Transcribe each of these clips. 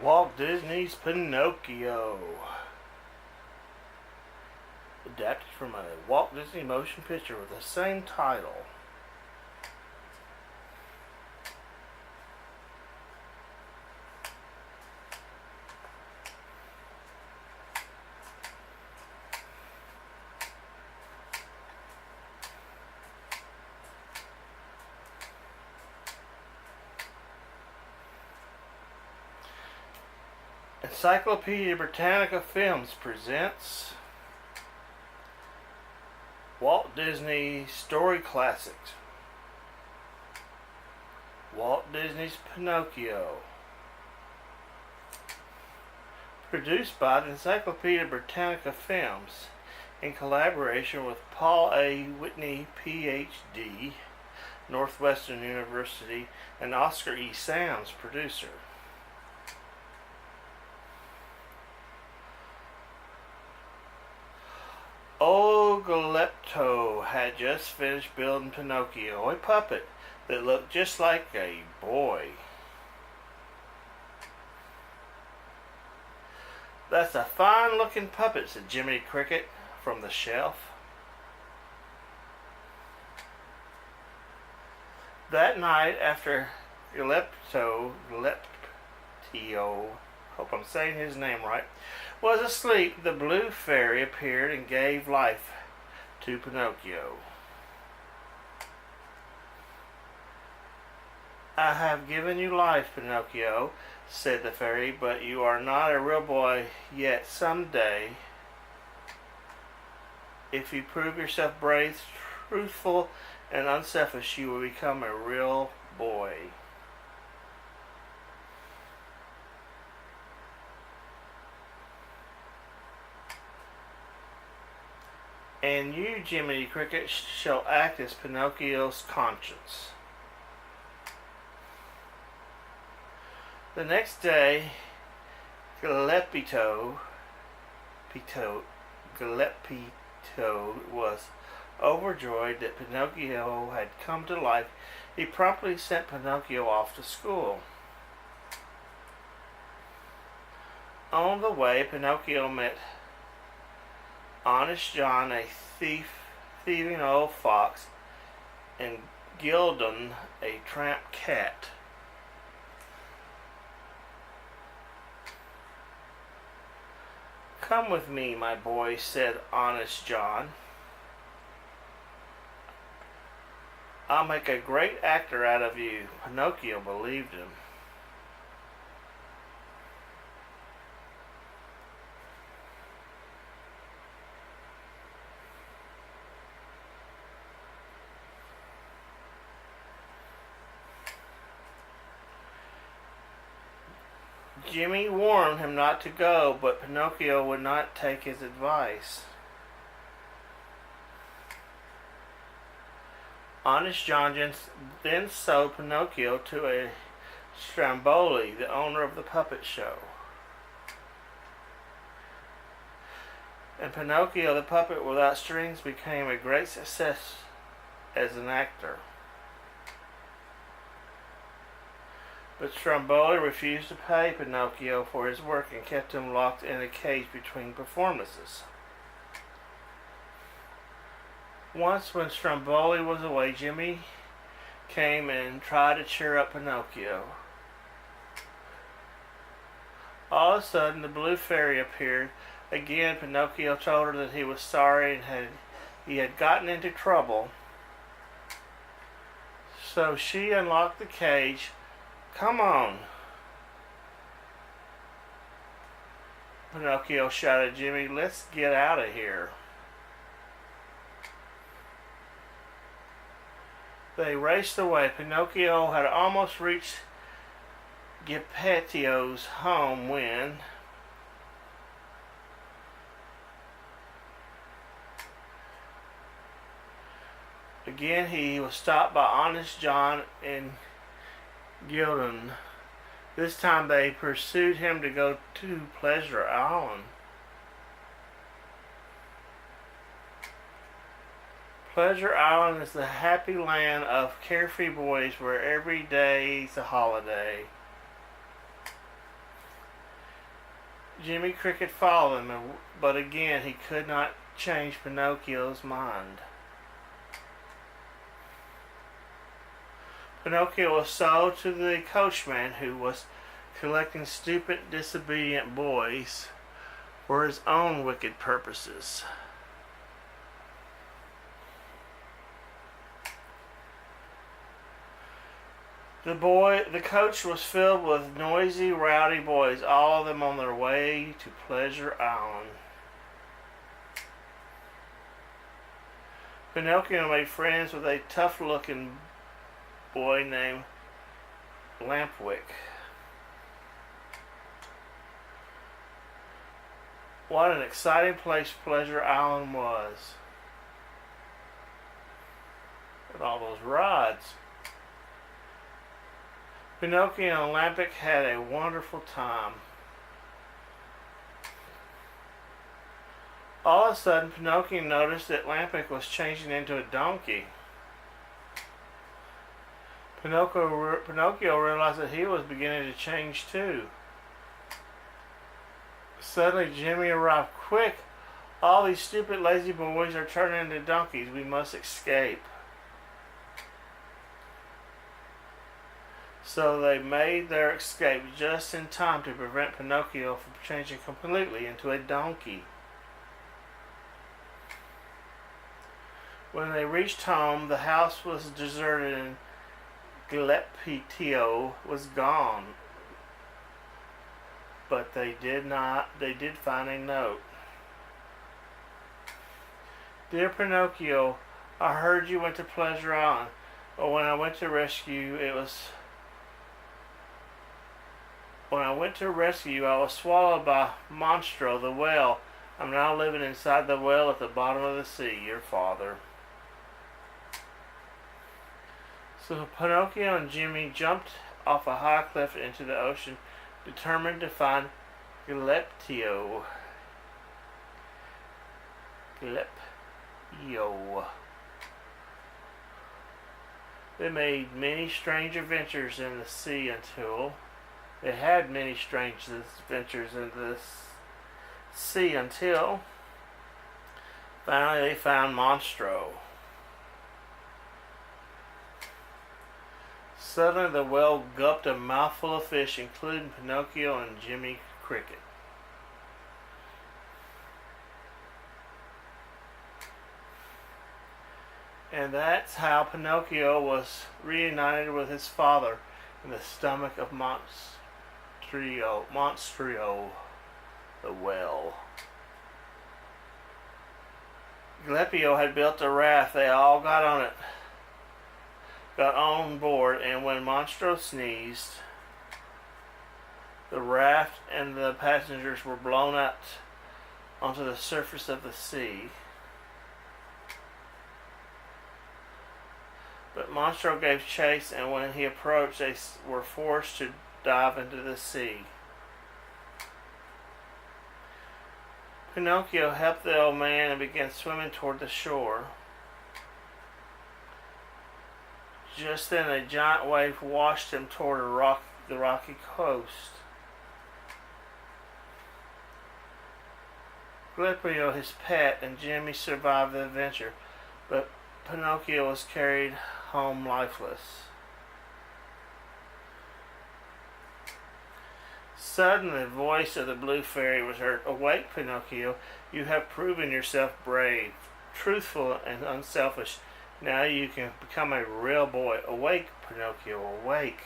Walt Disney's Pinocchio. Adapted from a Walt Disney motion picture with the same title. Encyclopedia Britannica Films presents Walt Disney Story Classics. Walt Disney's Pinocchio. Produced by the Encyclopedia Britannica Films in collaboration with Paul A. Whitney, Ph.D., Northwestern University, and Oscar E. Sams, producer. Old Geppetto had just finished building Pinocchio, a puppet that looked just like a boy. "That's a fine-looking puppet," said Jiminy Cricket from the shelf. That night, after Geppetto, hope I'm saying his name right, was asleep, the blue fairy appeared and gave life to Pinocchio. "I have given you life, Pinocchio," said the fairy, "but you are not a real boy yet. Someday, if you prove yourself brave, truthful, and unselfish, you will become a real boy." "And you, Jiminy Cricket, shall act as Pinocchio's conscience." The next day, Geppetto was overjoyed that Pinocchio had come to life. He promptly sent Pinocchio off to school. On the way, Pinocchio met Honest John, a thieving old fox, and Gildon, a tramp cat. "Come with me, my boy," said Honest John. "I'll make a great actor out of you." Pinocchio believed him. Jimmy warned him not to go, but Pinocchio would not take his advice. Honest John then sold Pinocchio to a Stromboli, the owner of the puppet show. And Pinocchio, the puppet without strings, became a great success as an actor. But Stromboli refused to pay Pinocchio for his work and kept him locked in a cage between performances. Once, when Stromboli was away, Jimmy came and tried to cheer up Pinocchio. All of a sudden, the blue fairy appeared. Again, Pinocchio told her that he was sorry and he had gotten into trouble. So she unlocked the cage. "Come on," Pinocchio shouted at Jimmy. "Let's get out of here." They raced away. Pinocchio had almost reached Geppetto's home when again he was stopped by Honest John and Gildon. This time they pursued him to go to Pleasure Island. Pleasure Island is the happy land of carefree boys where every day is a holiday. Jimmy Cricket followed him, but again he could not change Pinocchio's mind. Pinocchio was sold to the coachman, who was collecting stupid, disobedient boys for his own wicked purposes. The coach was filled with noisy, rowdy boys, all of them on their way to Pleasure Island. Pinocchio made friends with a tough-looking boy named Lampwick. What an exciting place Pleasure Island was. With all those rides. Pinocchio and Lampwick had a wonderful time. All of a sudden, Pinocchio noticed that Lampwick was changing into a donkey. Pinocchio realized that he was beginning to change too. Suddenly, Jimmy arrived. Quick! All these stupid, lazy boys are turning into donkeys. We must escape. So they made their escape just in time to prevent Pinocchio from changing completely into a donkey. When they reached home, the house was deserted and Geppetto was gone. But they did find a note. Dear Pinocchio, I heard you went to Pleasure Island, but when I went to rescue you, I was swallowed by Monstro, the whale. I'm now living inside the whale at the bottom of the sea, your father. So Pinocchio and Jimmy jumped off a high cliff into the ocean, determined to find Geppetto. They made many strange adventures in the sea until finally they found Monstro. Suddenly the whale gulped a mouthful of fish, including Pinocchio and Jimmy Cricket. And that's how Pinocchio was reunited with his father in the stomach of Monstro, the whale. Geppetto had built a raft. They all got on board, and when Monstro sneezed, the raft and the passengers were blown out onto the surface of the sea. But Monstro gave chase, and when he approached, they were forced to dive into the sea. Pinocchio helped the old man and began swimming toward the shore. Just then a giant wave washed him toward the rocky coast. Geppetto, his pet, and Jimmy survived the adventure, but Pinocchio was carried home lifeless. Suddenly the voice of the blue fairy was heard. Awake, Pinocchio, you have proven yourself brave, truthful, and unselfish. Now you can become a real boy. Awake, Pinocchio, awake.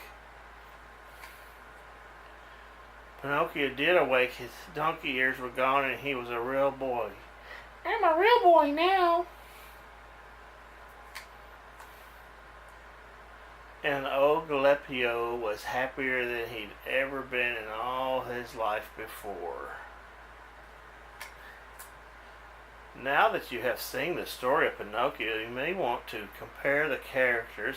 Pinocchio did awake. His donkey ears were gone and he was a real boy. I'm a real boy now. And old Geppetto was happier than he'd ever been in all his life before. Now that you have seen the story of Pinocchio, you may want to compare the characters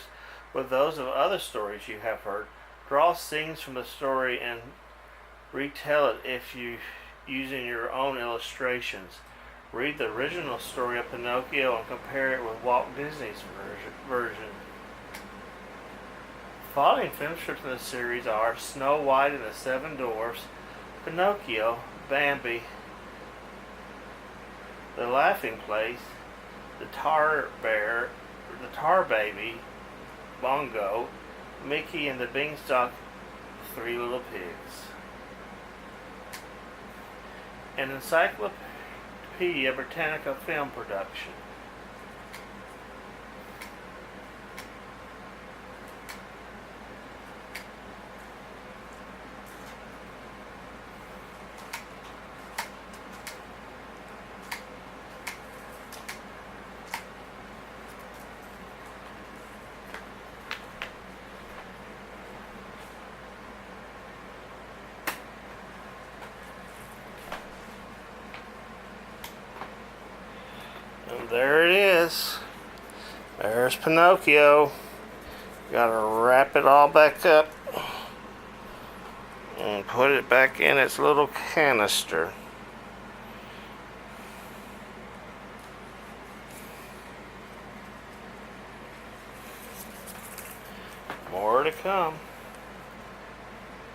with those of other stories you have heard. Draw scenes from the story and retell it using your own illustrations. Read the original story of Pinocchio and compare it with Walt Disney's version. Following film strips in the series are Snow White and the Seven Dwarfs, Pinocchio, Bambi, The Laughing Place, The Tar Bear, The Tar Baby, Bongo, Mickey and the Beanstalk, Three Little Pigs. An Encyclopedia Britannica film production. And there it is. There's Pinocchio. Gotta wrap it all back up and put it back in its little canister. More to come.